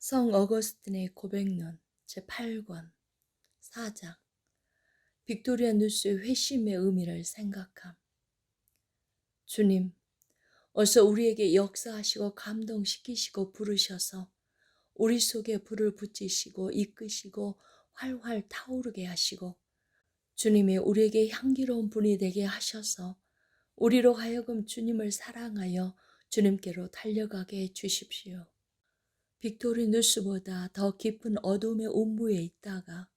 성 어거스틴의 고백론 제8권 4장 빅토리아 누스의 회심의 의미를 생각함. 주님, 어서 우리에게 역사하시고 감동시키시고 부르셔서 우리 속에 불을 붙이시고 이끄시고 활활 타오르게 하시고 주님이 우리에게 향기로운 분이 되게 하셔서 우리로 하여금 주님을 사랑하여 주님께로 달려가게 해 주십시오. 빅토리 누스보다 더 깊은 어둠의 음부에 있다가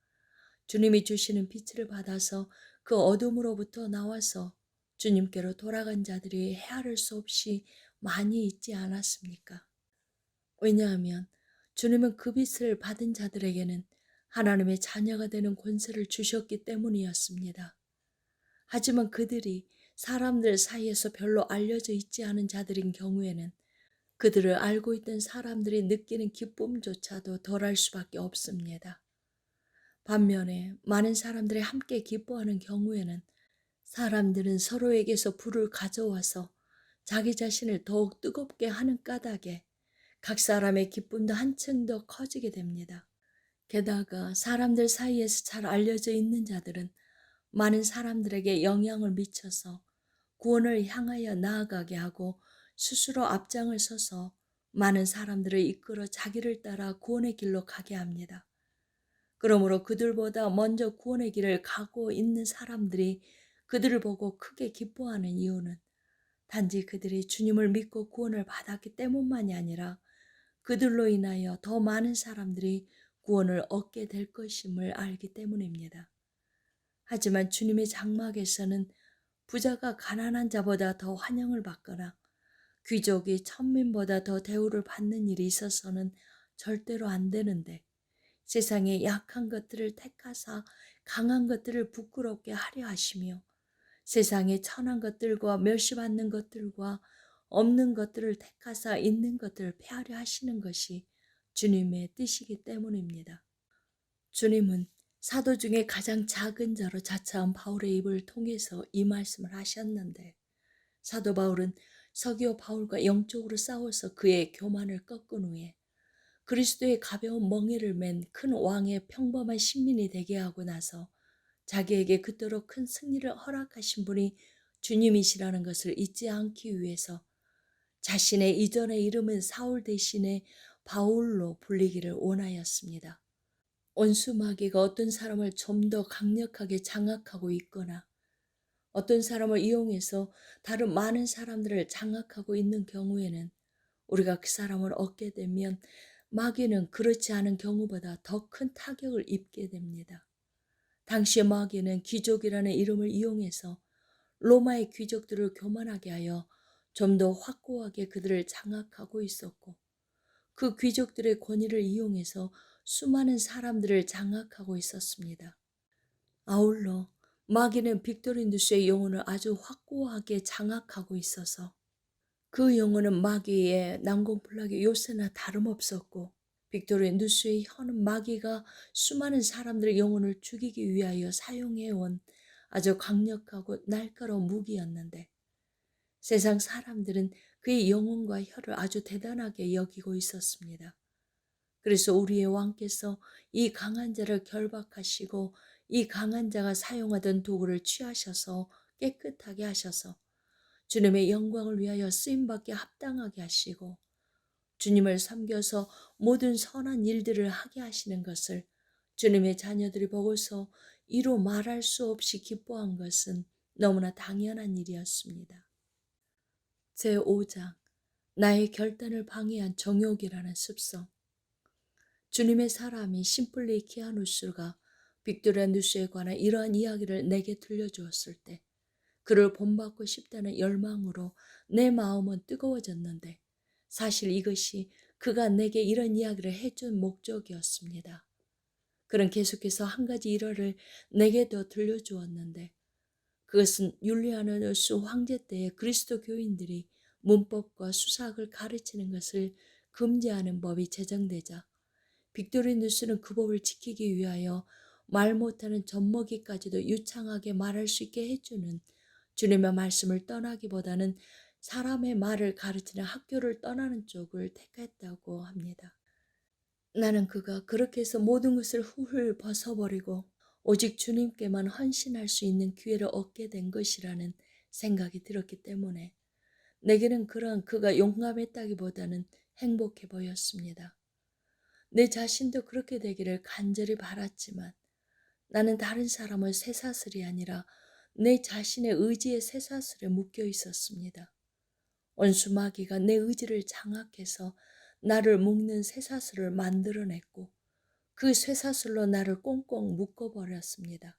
주님이 주시는 빛을 받아서 그 어둠으로부터 나와서 주님께로 돌아간 자들이 헤아릴 수 없이 많이 있지 않았습니까? 왜냐하면 주님은 그 빛을 받은 자들에게는 하나님의 자녀가 되는 권세를 주셨기 때문이었습니다. 하지만 그들이 사람들 사이에서 별로 알려져 있지 않은 자들인 경우에는 그들을 알고 있던 사람들이 느끼는 기쁨조차도 덜할 수밖에 없습니다. 반면에 많은 사람들이 함께 기뻐하는 경우에는 사람들은 서로에게서 불을 가져와서 자기 자신을 더욱 뜨겁게 하는 까닭에 각 사람의 기쁨도 한층 더 커지게 됩니다. 게다가 사람들 사이에서 잘 알려져 있는 자들은 많은 사람들에게 영향을 미쳐서 구원을 향하여 나아가게 하고 스스로 앞장을 서서 많은 사람들을 이끌어 자기를 따라 구원의 길로 가게 합니다. 그러므로 그들보다 먼저 구원의 길을 가고 있는 사람들이 그들을 보고 크게 기뻐하는 이유는 단지 그들이 주님을 믿고 구원을 받았기 때문만이 아니라 그들로 인하여 더 많은 사람들이 구원을 얻게 될 것임을 알기 때문입니다. 하지만 주님의 장막에서는 부자가 가난한 자보다 더 환영을 받거나 귀족이 천민보다 더 대우를 받는 일이 있어서는 절대로 안 되는데 세상의 약한 것들을 택하사 강한 것들을 부끄럽게 하려 하시며 세상의 천한 것들과 멸시받는 것들과 없는 것들을 택하사 있는 것들을 폐하려 하시는 것이 주님의 뜻이기 때문입니다. 주님은 사도 중에 가장 작은 자로 자처한 바울의 입을 통해서 이 말씀을 하셨는데 사도 바울은 서기오 바울과 영적으로 싸워서 그의 교만을 꺾은 후에 그리스도의 가벼운 멍에를 맨 큰 왕의 평범한 신민이 되게 하고 나서 자기에게 그토록 큰 승리를 허락하신 분이 주님이시라는 것을 잊지 않기 위해서 자신의 이전의 이름은 사울 대신에 바울로 불리기를 원하였습니다. 원수마귀가 어떤 사람을 좀 더 강력하게 장악하고 있거나 어떤 사람을 이용해서 다른 많은 사람들을 장악하고 있는 경우에는 우리가 그 사람을 얻게 되면 마귀는 그렇지 않은 경우보다 더 큰 타격을 입게 됩니다. 당시의 마귀는 귀족이라는 이름을 이용해서 로마의 귀족들을 교만하게 하여 좀 더 확고하게 그들을 장악하고 있었고 그 귀족들의 권위를 이용해서 수많은 사람들을 장악하고 있었습니다. 아울러 마귀는 빅토리누스의 영혼을 아주 확고하게 장악하고 있어서 그 영혼은 마귀의 난공불락의 요새나 다름없었고 빅토리누스의 혀는 마귀가 수많은 사람들의 영혼을 죽이기 위하여 사용해온 아주 강력하고 날카로운 무기였는데 세상 사람들은 그의 영혼과 혀를 아주 대단하게 여기고 있었습니다. 그래서 우리의 왕께서 이 강한 자를 결박하시고 이 강한 자가 사용하던 도구를 취하셔서 깨끗하게 하셔서 주님의 영광을 위하여 쓰임받게 합당하게 하시고 주님을 섬겨서 모든 선한 일들을 하게 하시는 것을 주님의 자녀들이 보고서 이루 말할 수 없이 기뻐한 것은 너무나 당연한 일이었습니다. 제5장 나의 결단을 방해한 정욕이라는 습성. 주님의 사람이 심플리키아누스가 빅토리아 누스에 관한 이러한 이야기를 내게 들려주었을 때 그를 본받고 싶다는 열망으로 내 마음은 뜨거워졌는데 사실 이것이 그가 내게 이런 이야기를 해준 목적이었습니다. 그는 계속해서 한 가지 일화를 내게 더 들려주었는데 그것은 율리아누스 황제 때의 그리스도 교인들이 문법과 수사학을 가르치는 것을 금지하는 법이 제정되자 빅토리누스는 그 법을 지키기 위하여 말 못하는 젖먹이까지도 유창하게 말할 수 있게 해주는 주님의 말씀을 떠나기보다는 사람의 말을 가르치는 학교를 떠나는 쪽을 택했다고 합니다. 나는 그가 그렇게 해서 모든 것을 훌훌 벗어버리고 오직 주님께만 헌신할 수 있는 기회를 얻게 된 것이라는 생각이 들었기 때문에 내게는 그런 그가 용감했다기보다는 행복해 보였습니다. 내 자신도 그렇게 되기를 간절히 바랐지만 나는 다른 사람의 쇠사슬이 아니라 내 자신의 의지의 쇠사슬에 묶여 있었습니다. 원수 마귀가 내 의지를 장악해서 나를 묶는 쇠사슬을 만들어냈고 그 쇠사슬로 나를 꽁꽁 묶어버렸습니다.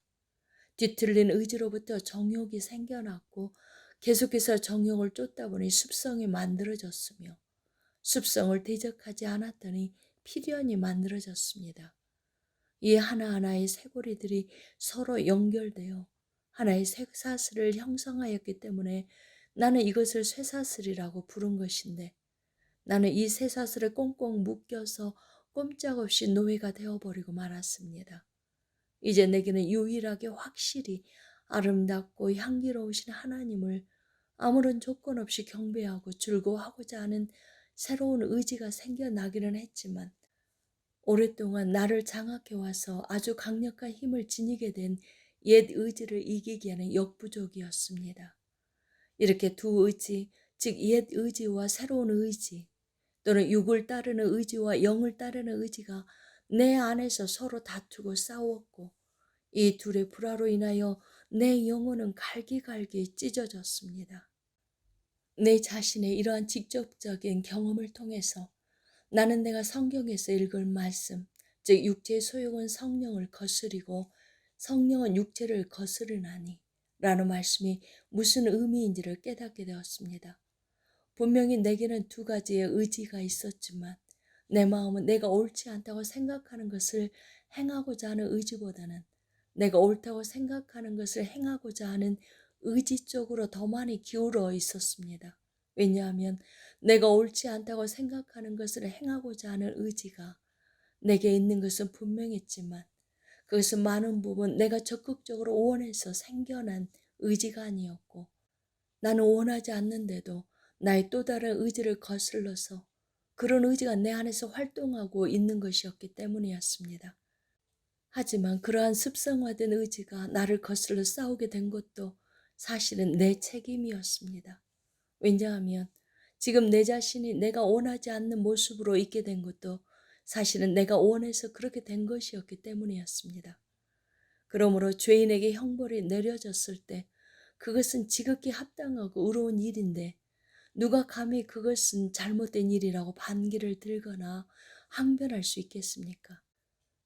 뒤틀린 의지로부터 정욕이 생겨났고 계속해서 정욕을 쫓다 보니 습성이 만들어졌으며 습성을 대적하지 않았더니 필연이 만들어졌습니다. 이 하나하나의 쇠고리들이 서로 연결되어 하나의 쇠사슬을 형성하였기 때문에 나는 이것을 쇠사슬이라고 부른 것인데 나는 이 쇠사슬에 꽁꽁 묶여서 꼼짝없이 노예가 되어버리고 말았습니다. 이제 내게는 유일하게 확실히 아름답고 향기로우신 하나님을 아무런 조건 없이 경배하고 즐거워하고자 하는 새로운 의지가 생겨나기는 했지만 오랫동안 나를 장악해와서 아주 강력한 힘을 지니게 된 옛 의지를 이기기에는 역부족이었습니다. 이렇게 두 의지, 즉 옛 의지와 새로운 의지, 또는 육을 따르는 의지와 영을 따르는 의지가 내 안에서 서로 다투고 싸웠고 이 둘의 불화로 인하여 내 영혼은 갈기갈기 찢어졌습니다. 내 자신의 이러한 직접적인 경험을 통해서 나는 내가 성경에서 읽을 말씀, 즉 육체의 소욕은 성령을 거스리고 성령은 육체를 거스르나니 라는 말씀이 무슨 의미인지를 깨닫게 되었습니다. 분명히 내게는 두 가지의 의지가 있었지만 내 마음은 내가 옳지 않다고 생각하는 것을 행하고자 하는 의지보다는 내가 옳다고 생각하는 것을 행하고자 하는 의지 쪽으로 더 많이 기울어 있었습니다. 왜냐하면 내가 옳지 않다고 생각하는 것을 행하고자 하는 의지가 내게 있는 것은 분명했지만 그것은 많은 부분 내가 적극적으로 원해서 생겨난 의지가 아니었고 나는 원하지 않는데도 나의 또 다른 의지를 거슬러서 그런 의지가 내 안에서 활동하고 있는 것이었기 때문이었습니다. 하지만 그러한 습성화된 의지가 나를 거슬러 싸우게 된 것도 사실은 내 책임이었습니다. 왜냐하면 지금 내 자신이 내가 원하지 않는 모습으로 있게 된 것도 사실은 내가 원해서 그렇게 된 것이었기 때문이었습니다. 그러므로 죄인에게 형벌이 내려졌을 때 그것은 지극히 합당하고 의로운 일인데 누가 감히 그것은 잘못된 일이라고 반기를 들거나 항변할 수 있겠습니까?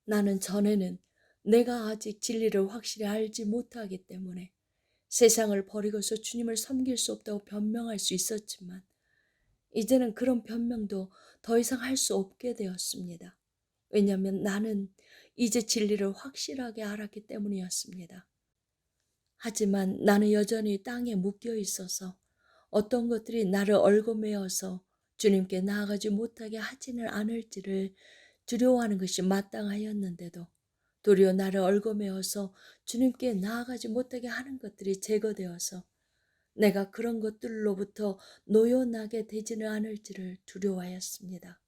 나는 전에는 내가 아직 진리를 확실히 알지 못하기 때문에 세상을 버리고서 주님을 섬길 수 없다고 변명할 수 있었지만 이제는 그런 변명도 더 이상 할 수 없게 되었습니다. 왜냐하면 나는 이제 진리를 확실하게 알았기 때문이었습니다. 하지만 나는 여전히 땅에 묶여 있어서 어떤 것들이 나를 얽어매어서 주님께 나아가지 못하게 하지는 않을지를 두려워하는 것이 마땅하였는데도 도리어 나를 얽어매어서 주님께 나아가지 못하게 하는 것들이 제거되어서 내가 그런 것들로부터 노여나게 되지는 않을지를 두려워하였습니다.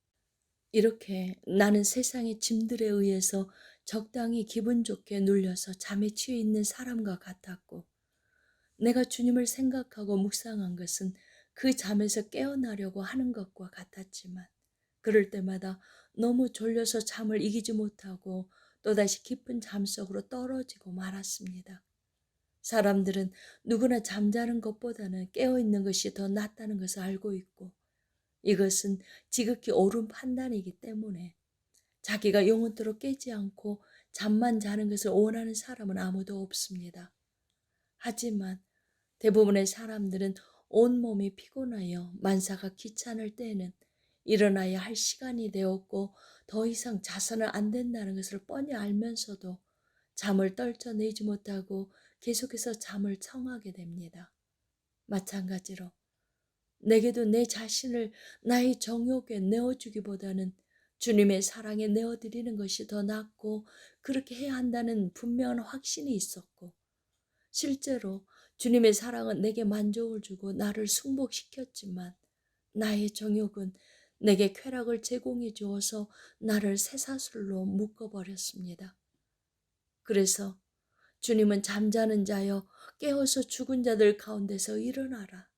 이렇게 나는 세상의 짐들에 의해서 적당히 기분 좋게 눌려서 잠에 취해 있는 사람과 같았고 내가 주님을 생각하고 묵상한 것은 그 잠에서 깨어나려고 하는 것과 같았지만 그럴 때마다 너무 졸려서 잠을 이기지 못하고 또다시 깊은 잠 속으로 떨어지고 말았습니다. 사람들은 누구나 잠자는 것보다는 깨어있는 것이 더 낫다는 것을 알고 있고 이것은 지극히 옳은 판단이기 때문에 자기가 영원토록 깨지 않고 잠만 자는 것을 원하는 사람은 아무도 없습니다. 하지만 대부분의 사람들은 온몸이 피곤하여 만사가 귀찮을 때에는 일어나야 할 시간이 되었고 더 이상 자서는 안 된다는 것을 뻔히 알면서도 잠을 떨쳐내지 못하고 계속해서 잠을 청하게 됩니다. 마찬가지로 내게도 내 자신을 나의 정욕에 내어주기보다는 주님의 사랑에 내어드리는 것이 더 낫고 그렇게 해야 한다는 분명한 확신이 있었고 실제로 주님의 사랑은 내게 만족을 주고 나를 승복시켰지만 나의 정욕은 내게 쾌락을 제공해 주어서 나를 쇠사슬로 묶어버렸습니다. 그래서 주님은 잠자는 자여 깨어서 죽은 자들 가운데서 일어나라.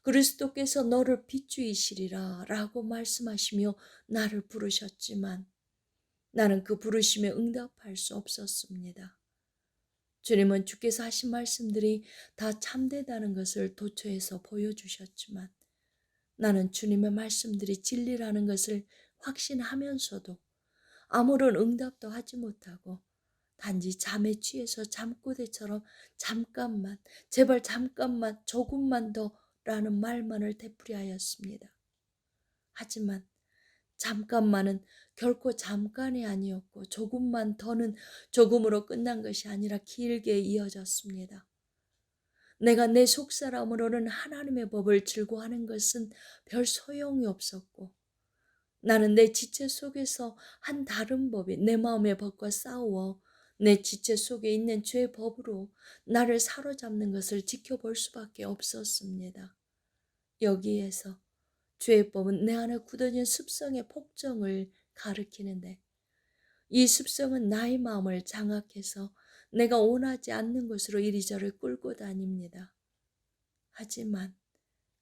그리스도께서 너를 비추이시리라 라고 말씀하시며 나를 부르셨지만 나는 그 부르심에 응답할 수 없었습니다. 주님은 주께서 하신 말씀들이 다 참되다는 것을 도처에서 보여주셨지만 나는 주님의 말씀들이 진리라는 것을 확신하면서도 아무런 응답도 하지 못하고 단지 잠에 취해서 잠꼬대처럼 잠깐만, 제발 잠깐만, 조금만 더 라는 말만을 되풀이하였습니다. 하지만 잠깐만은 결코 잠깐이 아니었고 조금만 더는 조금으로 끝난 것이 아니라 길게 이어졌습니다. 내가 내 속사람으로는 하나님의 법을 즐거워하는 것은 별 소용이 없었고 나는 내 지체 속에서 한 다른 법이 내 마음의 법과 싸워 내 지체 속에 있는 죄의 법으로 나를 사로잡는 것을 지켜볼 수밖에 없었습니다. 여기에서 죄의 법은 내 안에 굳어진 습성의 폭정을 가리키는데 이 습성은 나의 마음을 장악해서 내가 원하지 않는 곳으로 이리저리 끌고 다닙니다. 하지만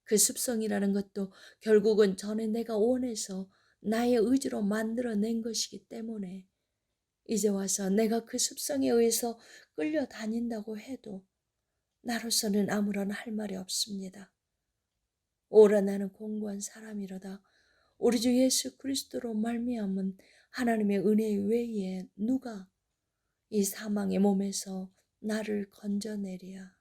그 습성이라는 것도 결국은 전에 내가 원해서 나의 의지로 만들어낸 것이기 때문에 이제 와서 내가 그 습성에 의해서 끌려다닌다고 해도 나로서는 아무런 할 말이 없습니다. 오라 나는 공고한 사람이로다. 우리 주 예수 그리스도로 말미암은 하나님의 은혜 외에 누가 이 사망의 몸에서 나를 건져내랴.